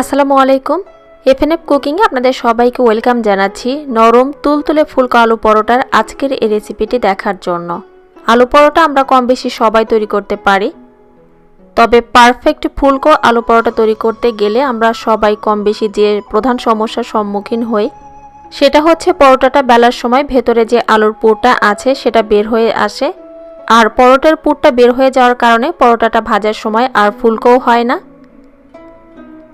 আসসালামু আলাইকুম এফএনএফ কুকিংয়ে আপনাদের সবাইকে ওয়েলকাম জানাচ্ছি নরম তুলতুলে ফুলকো আলু পরোটার আজকের এই রেসিপিটি দেখার জন্য। আলু পরোটা আমরা কম বেশি সবাই তৈরি করতে পারি, তবে পারফেক্ট ফুলকো আলু পরোটা তৈরি করতে গেলে আমরা সবাই কম বেশি যে প্রধান সমস্যার সম্মুখীন হই সেটা হচ্ছে পরোটাটা বেলার সময় ভেতরে যে আলুর পুরটা আছে সেটা বের হয়ে আসে, আর পরোটার পুরটা বের হয়ে যাওয়ার কারণে পরোটাটা ভাজার সময় আর ফুলকোও হয় না।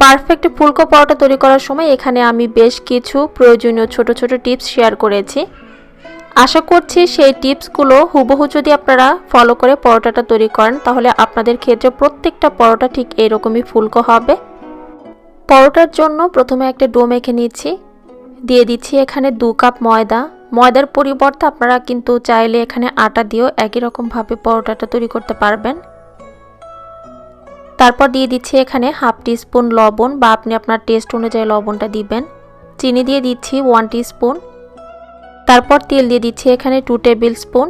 পারফেক্ট ফুলকো পরোটা তৈরি করার সময় এখানে আমি বেশ কিছু প্রয়োজনীয় ছোট ছোট টিপস শেয়ার করেছি। আশা করছি সেই টিপসগুলো হুবহু যদি আপনারা ফলো করে পরোটাটা তৈরি করেন তাহলে আপনাদের ক্ষেত্রে প্রত্যেকটা পরোটা ঠিক এরকমই ফুলকো হবে। পরোটার জন্য প্রথমে একটা ডো মেখে নিচ্ছি, দিয়ে দিচ্ছি এখানে 2 কাপ ময়দা। ময়দার পরিবর্তে আপনারা কিন্তু চাইলে এখানে আটা দিয়েও একই রকমভাবে পরোটাটা তৈরি করতে পারবেন। তারপর দিয়ে দিচ্ছি এখানে হাফ টিস্পুন লবণ, বা আপনি আপনার টেস্ট অনুযায়ী লবণটা দিবেন। চিনি দিয়ে দিচ্ছি 1 টিস্পুন। তারপর তেল দিয়ে দিচ্ছি এখানে 2 টেবিল স্পুন।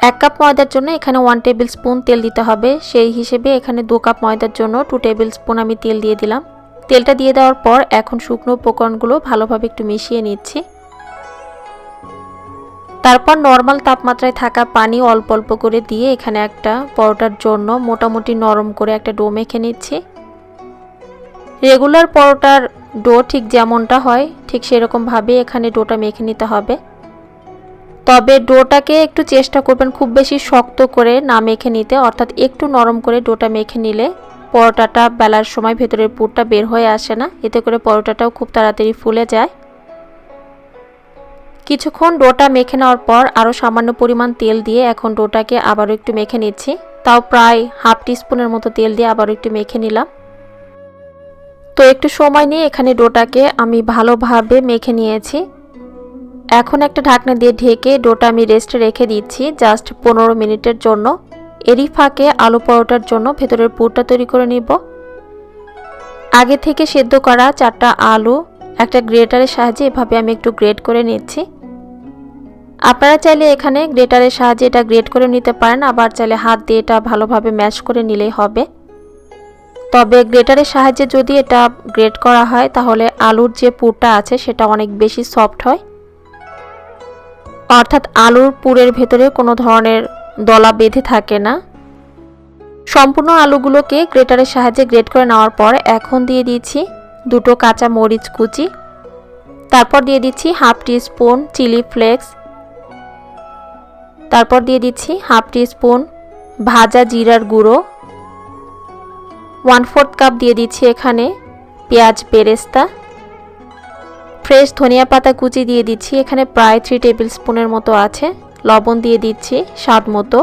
1 কাপ ময়দার জন্য এখানে 1 টেবিল স্পুন তেল দিতে হবে, সেই হিসেবে এখানে 2 কাপ ময়দার জন্য 2 টেবিল স্পুন আমি তেল দিয়ে দিলাম। তেলটা দিয়ে দেওয়ার পর এখন শুকনো উপকরণগুলো ভালোভাবে একটু মিশিয়ে নিচ্ছি। তারপর নরমাল তাপমাত্রায় থাকা পানি অল্প অল্প করে দিয়ে এখানে একটা পরোটার জন্য মোটামুটি নরম করে একটা ডো মেখে নিচ্ছি। রেগুলার পরোটার ডো ঠিক যেমনটা হয় ঠিক সেরকমভাবে এখানে ডোটা মেখে নিতে হবে, তবে ডোটাকে একটু চেষ্টা করবেন খুব বেশি শক্ত করে না মেখে নিতে, অর্থাৎ একটু নরম করে ডোটা মেখে নিলে পরোটাটা বেলার সময় ভেতরের পুরটা বের হয়ে আসে না, এতে করে পরোটাটাও খুব তাড়াতাড়ি ফুলে যায়। কিছুক্ষণ ডোটা মেখে নেওয়ার পর আরও সামান্য পরিমাণ তেল দিয়ে এখন ডোটাকে আবারও একটু মেখে নিচ্ছি, তাও প্রায় হাফ টিস্পুনের মতো তেল দিয়ে আবারও একটু মেখে নিলাম। তো একটু সময় নিয়ে এখানে ডোটাকে আমি ভালোভাবে মেখে নিয়েছি। এখন একটা ঢাকনা দিয়ে ঢেকে ডোটা আমি রেস্টে রেখে দিচ্ছি জাস্ট 15 মিনিটের জন্য। এরই ফাঁকে আলু পরোটার জন্য ভেতরের পুরটা তৈরি করে নিব। আগে থেকে সেদ্ধ করা 4টা আলু একটা গ্রেটারের সাহায্যে এভাবে আমি একটু গ্রেট করে নিচ্ছি। আপনারা চাইলে এখানে গ্রেটারের সাহায্যে এটা গ্রেট করে নিতে পারেন, আবার চাইলে হাত দিয়ে এটা ভালোভাবে ম্যাশ করে নিলেই হবে। তবে গ্রেটারের সাহায্যে যদি এটা গ্রেট করা হয় তাহলে আলুর যে পুরটা আছে সেটা অনেক বেশি সফট হয়, অর্থাৎ আলুর পুরের ভেতরে কোনো ধরনের দলা বেঁধে থাকে না। সম্পূর্ণ আলুগুলোকে গ্রেটারের সাহায্যে গ্রেট করে নেওয়ার পর এখন দিয়ে দিচ্ছি 2টো কাঁচা মরিচ কুচি। তারপর দিয়ে দিচ্ছি হাফ টিস্পুন চিলি ফ্লেক্স। তারপর দিয়ে দিচ্ছি হাফ টিস্পুন ভাজা জিরার গুঁড়ো। 1/4 কাপ দিয়ে দিচ্ছি এখানে পেঁয়াজ বেরেস্তা। ফ্রেশ ধনিয়া পাতা কুচি দিয়ে দিচ্ছি এখানে প্রায় 3 টেবিল স্পুনের মতো আছে। লবণ দিয়ে দিচ্ছি স্বাদ মতো।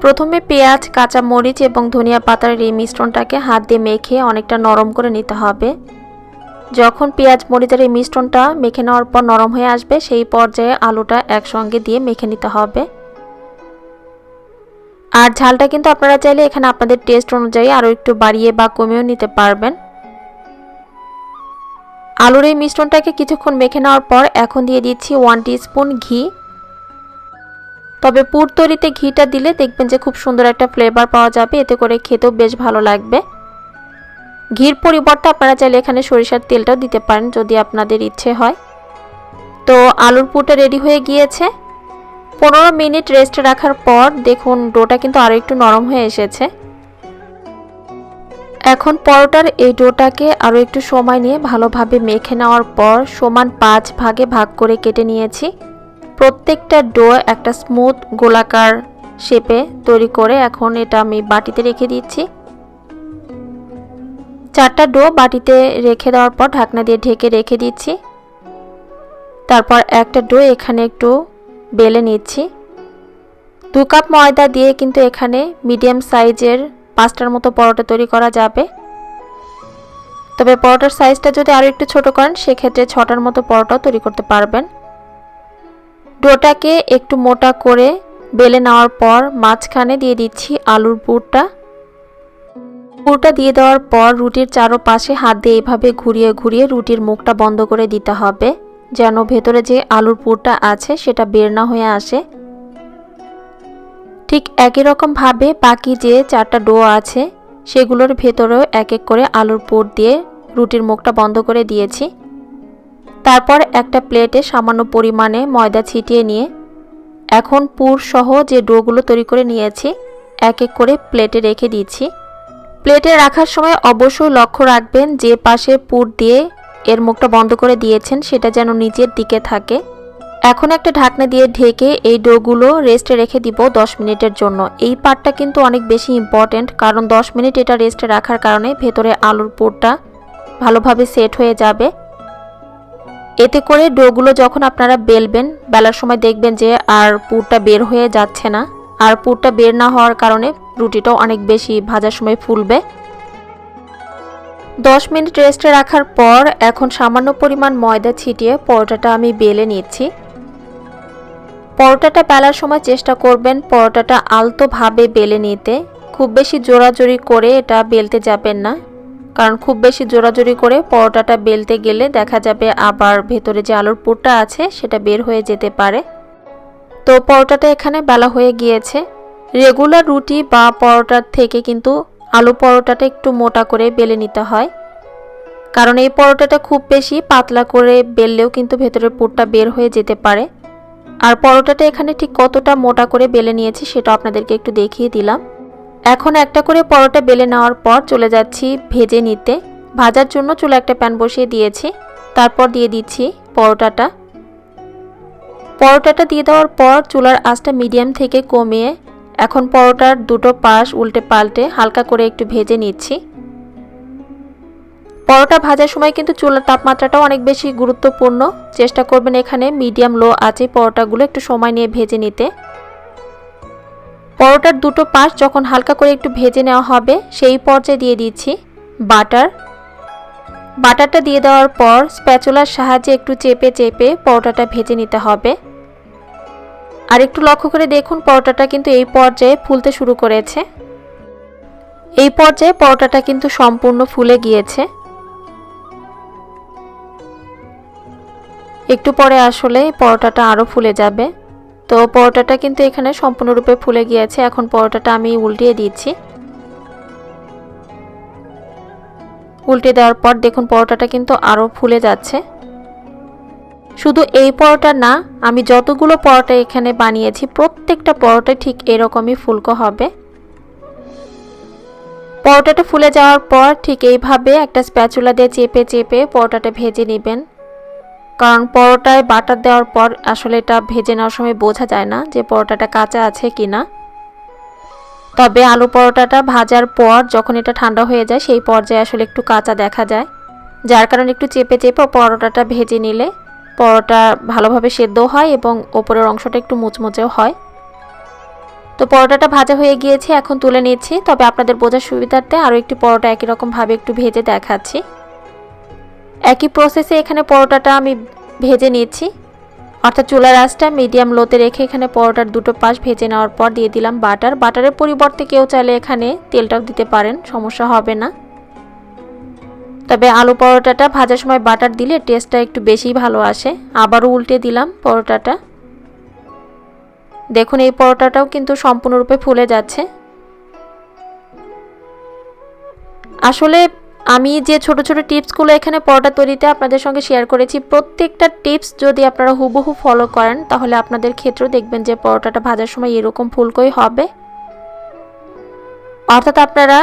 প্রথমে পেঁয়াজ, কাঁচা মরিচ এবং ধনিয়া পাতার এই মিশ্রণটাকে হাত দিয়ে মেখে অনেকটা নরম করে নিতে হবে। যখন পেঁয়াজ মরিচের এই মিশ্রণটা মেখে নেওয়ার পর নরম হয়ে আসবে সেই পর্যায়ে আলুটা একসঙ্গে দিয়ে মেখে নিতে হবে। আর ঝালটা কিন্তু আপনারা চাইলে এখানে আপনাদের টেস্ট অনুযায়ী আরও একটু বাড়িয়ে বা কমিয়েও নিতে পারবেন। আলুর এই মিশ্রণটাকে কিছুক্ষণ মেখে নেওয়ার পর এখন দিয়ে দিচ্ছি 1 টিস্পুন ঘি। তবে পুর তৈরিতে ঘিটা দিলে দেখবেন যে খুব সুন্দর একটা ফ্লেভার পাওয়া যাবে, এতে করে খেতেও বেশ ভালো লাগবে। ঘির পরিবর্তে আপনারা চাইলে এখানে সরিষার তেলটাও দিতে পারেন যদি আপনাদের ইচ্ছে হয়। তো আলুর পুরটা রেডি হয়ে গিয়েছে। 15 মিনিট রেস্টে রাখার পর দেখুন ডোটা কিন্তু আরও একটু নরম হয়ে এসেছে। এখন পরোটার এই ডোটাকে আরও একটু সময় নিয়ে ভালোভাবে মেখে নেওয়ার পর সমান 5 ভাগে ভাগ করে কেটে নিয়েছি। প্রত্যেকটা ডো একটা স্মুথ গোলাকার শেপে তৈরি করে এখন এটা আমি বাটিতে রেখে দিচ্ছি। 4টা ডো বাটিতে রেখে দেওয়ার পর ঢাকনা দিয়ে ঢেকে রেখে দিচ্ছি। তারপর একটা ডো এখানে একটু বেলে নিচ্ছি। 2 কাপ ময়দা দিয়ে কিন্তু এখানে মিডিয়াম সাইজের 5টার মতো পরোটা তৈরি করা যাবে। তবে পরোটার সাইজটা যদি আরও একটু ছোট করেন সেক্ষেত্রে 6টার মতো পরোটাও তৈরি করতে পারবেন। ডোটাকে একটু মোটা করে বেলে নেওয়ার পর মাঝখানে দিয়ে দিচ্ছি আলুর পুরটা। পুরটা দিয়ে দেওয়ার পর রুটির চারপাশে হাত দিয়ে এইভাবে ঘুরিয়ে ঘুরিয়ে রুটির মুখটা বন্ধ করে দিতে হবে, যেন ভেতরে যে আলুর পুরটা আছে সেটা বের না হয়ে আসে। ঠিক একই রকমভাবে বাকি যে 4টা ডো আছে সেগুলোর ভেতরেও এক এক করে আলুর পুর দিয়ে রুটির মুখটা বন্ধ করে দিয়েছি। তারপর একটা প্লেটে সামান্য পরিমাণে ময়দা ছিটিয়ে নিয়ে এখন পুর সহ যে ডোগুলো তৈরি করে নিয়েছি এক এক করে প্লেটে রেখে দিচ্ছি। প্লেটে রাখার সময় অবশ্যই লক্ষ্য রাখবেন যে পাশে পুর দিয়ে এর মুখটা বন্ধ করে দিয়েছেন সেটা যেন নিচের দিকে থাকে। এখন একটা ঢাকনা দিয়ে ঢেকে এই ডোগুলো রেস্টে রেখে দিব 10 মিনিটের জন্য। এই পার্টটা কিন্তু অনেক বেশি ইম্পর্টেন্ট, কারণ 10 মিনিট এটা রেস্টে রাখার কারণে ভেতরে আলুর পুরটা ভালোভাবে সেট হয়ে যাবে। এতে করে ডোগুলো যখন আপনারা বেলবেন, বেলার সময় দেখবেন যে আর পুরটা বের হয়ে যাচ্ছে না, আর পুরটা বের না হওয়ার কারণে রুটিটাও অনেক বেশি ভাজার সময় ফুলবে। 10 মিনিট রেস্টে রাখার পর এখন সামান্য পরিমাণ ময়দা ছিটিয়ে পরোটাটা আমি বেলে নিচ্ছি। পরোটাটা বেলার সময় চেষ্টা করবেন পরোটাটা আলতোভাবে বেলে নিতে, খুব বেশি জোরাজোরি করে এটা বেলতে যাবেন না, কারণ খুব বেশি জোরাজোরি করে পরোটাটা বেলতে গেলে দেখা যাবে আবার ভেতরে যে আলুর পুরটা আছে সেটা বের হয়ে যেতে পারে। তো পরোটাটা এখানে বেলা হয়ে গিয়েছে। রেগুলার রুটি বা পরোটার থেকে কিন্তু আলু পরোটাটা একটু মোটা করে বেলে নিতে হয়, কারণ এই পরোটাটা খুব বেশি পাতলা করে বেললেও কিন্তু ভেতরের পুরটা বের হয়ে যেতে পারে। আর পরোটাটা এখানে ঠিক কতটা মোটা করে বেলে নিয়েছি সেটা আপনাদেরকে একটু দেখিয়ে দিলাম। এখন একটা করে পরোটা বেলে নেওয়ার পর চলে যাচ্ছি ভেজে নিতে। ভাজার জন্য চুলা একটা প্যান বসিয়ে দিয়েছি, তারপর দিয়ে দিচ্ছি পরোটাটা। পরোটাটা দিয়ে দেওয়ার পর চুলার আঁচটা মিডিয়াম থেকে কমিয়ে এখন পরোটার দুটো পাশ উল্টে পাল্টে হালকা করে একটু ভেজে নিচ্ছি। পরোটা ভাজার সময় কিন্তু চুলার তাপমাত্রাটাও অনেক বেশি গুরুত্বপূর্ণ। চেষ্টা করবেন এখানে মিডিয়াম লো আঁচে পরোটাগুলো একটু সময় নিয়ে ভেজে নিতে। পরোটার দুটো পাশ যখন হালকা করে একটু ভেজে নেওয়া হবে সেই পর্যায়ে দিয়ে দিচ্ছি বাটার। বাটারটা দিয়ে দেওয়ার পর স্প্যাচুলার সাহায্যে একটু চেপে চেপে পরোটাটা ভেজে নিতে হবে। আর একটু লক্ষ্য করে দেখুন পরোটাটা কিন্তু এই পর্যায়ে ফুলতে শুরু করেছে। এই পর্যায়ে পরোটাটা কিন্তু সম্পূর্ণ ফুলে গিয়েছে। একটু পরে আসলে পরোটাটা আরো ফুলে যাবে। তো পরোটাটা কিন্তু এখানে সম্পূর্ণরূপে ফুলে গিয়েছে। এখন পরোটাটা আমি উল্টিয়ে দিচ্ছি। উল্টে দেওয়ার পর দেখুন পরোটাটা কিন্তু আরো ফুলে যাচ্ছে। শুধু এই পরোটা না, আমি যতগুলো পরোটা এখানে বানিয়েছি প্রত্যেকটা পরোটা ঠিক এরকমই ফুলকো হবে। পরোটাটা ফুলে যাওয়ার পর ঠিক এইভাবে একটা স্প্যাচুলা দিয়ে চেপে চেপে পরোটাটা ভেজে নেবেন, কারণ পরোটায় বাটার দেওয়ার পর আসলে এটা ভেজে নেওয়ার সময় বোঝা যায় না যে পরোটাটা কাঁচা আছে কিনা। তবে আলু পরোটাটা ভাজার পর যখন এটা ঠান্ডা হয়ে যায় সেই পর্যায়ে আসলে একটু কাঁচা দেখা যায়, যার কারণে একটু চেপে চেপে পরোটাটা ভেজে নিলে পরোটা ভালোভাবে সেদ্ধ হয় এবং ওপরের অংশটা একটু মুচমুচেও হয়। তো পরোটাটা ভাজা হয়ে গিয়েছে, এখন তুলে নিচ্ছি। তবে আপনাদের বোঝার সুবিধার্থে আরও একটি পরোটা একই রকমভাবে একটু ভেজে দেখাচ্ছি। একই প্রসেসে এখানে পরোটাটা আমি ভেজে নিচ্ছি, অর্থাৎ চুলার আঁচটা মিডিয়াম লোতে রেখে এখানে পরোটার দুটো পাশ ভেজে নেওয়ার পর দিয়ে দিলাম বাটার। বাটারের পরিবর্তে কেউ চাইলে এখানে তেলটাও দিতে পারেন, সমস্যা হবে না। তবে আলু পরোটাটা ভাজার সময় বাটার দিলে টেস্টটা একটু বেশি ভালো আসে। আবারও উল্টে দিলাম পরোটাটা। দেখুন এই পরোটাটাও কিন্তু সম্পূর্ণরূপে ফুলে যাচ্ছে। আসলে আমি যে ছোট ছোট টিপসগুলো এখানে পরোটা তৈরিতে আপনাদের সঙ্গে শেয়ার করেছি, প্রত্যেকটা টিপস যদি আপনারা হুবহু ফলো করেন তাহলে আপনাদের ক্ষেত্রেও দেখবেন যে পরোটাটা ভাজার সময় এরকম ফুলকোই হবে। অর্থাৎ আপনারা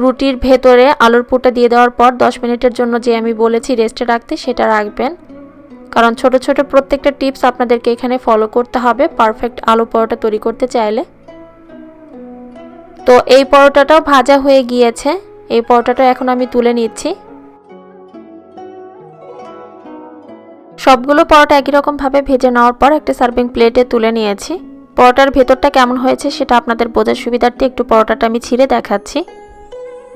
রুটির ভেতরে আলুর পুরটা দিয়ে দেওয়ার পর 10 মিনিটের জন্য যে আমি বলেছি রেস্টে রাখতে সেটা রাখবেন, কারণ ছোট ছোট প্রত্যেকটা টিপস আপনাদেরকে এখানে ফলো করতে হবে পারফেক্ট আলু পরোটা তৈরি করতে চাইলে। তো এই পরোটাটাও ভাজা হয়ে গিয়েছে। এই পরোটাটা এখন আমি তুলে নিচ্ছি। সবগুলো পরোটা একই রকম ভাবে ভেজে নেওয়ার পর একটা সার্ভিং প্লেটে তুলে নিয়েছি। পরোটার ভেতরটা কেমন হয়েছে সেটা আপনাদের বোঝার সুবিধার্থে একটু পরোটাটা আমি ছিঁড়ে দেখাচ্ছি।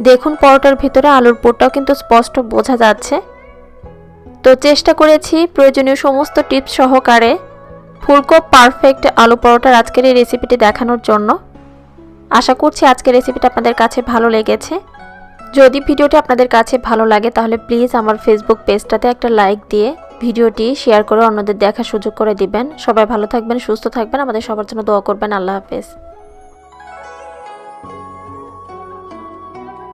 দেখুন পরোটার ভিতরে আলুর পুরটাও কিন্তু স্পষ্ট বোঝা যাচ্ছে। তো চেষ্টা করেছি প্রয়োজনীয় সমস্ত টিপস সহকারে ফুলকো পারফেক্ট আলু পরোটার আজকের এই রেসিপিটি দেখানোর জন্য। আশা করছি আজকের রেসিপিটা আপনাদের কাছে ভালো লেগেছে। যদি ভিডিওটি আপনাদের কাছে ভালো লাগে তাহলে প্লিজ আমার ফেসবুক পেজটাতে একটা লাইক দিয়ে ভিডিওটি শেয়ার করে অন্যদের দেখার সুযোগ করে দিবেন। সবাই ভালো থাকবেন, সুস্থ থাকবেন, আমাদের সবার জন্য দোয়া করবেন। আল্লাহ হাফেজ।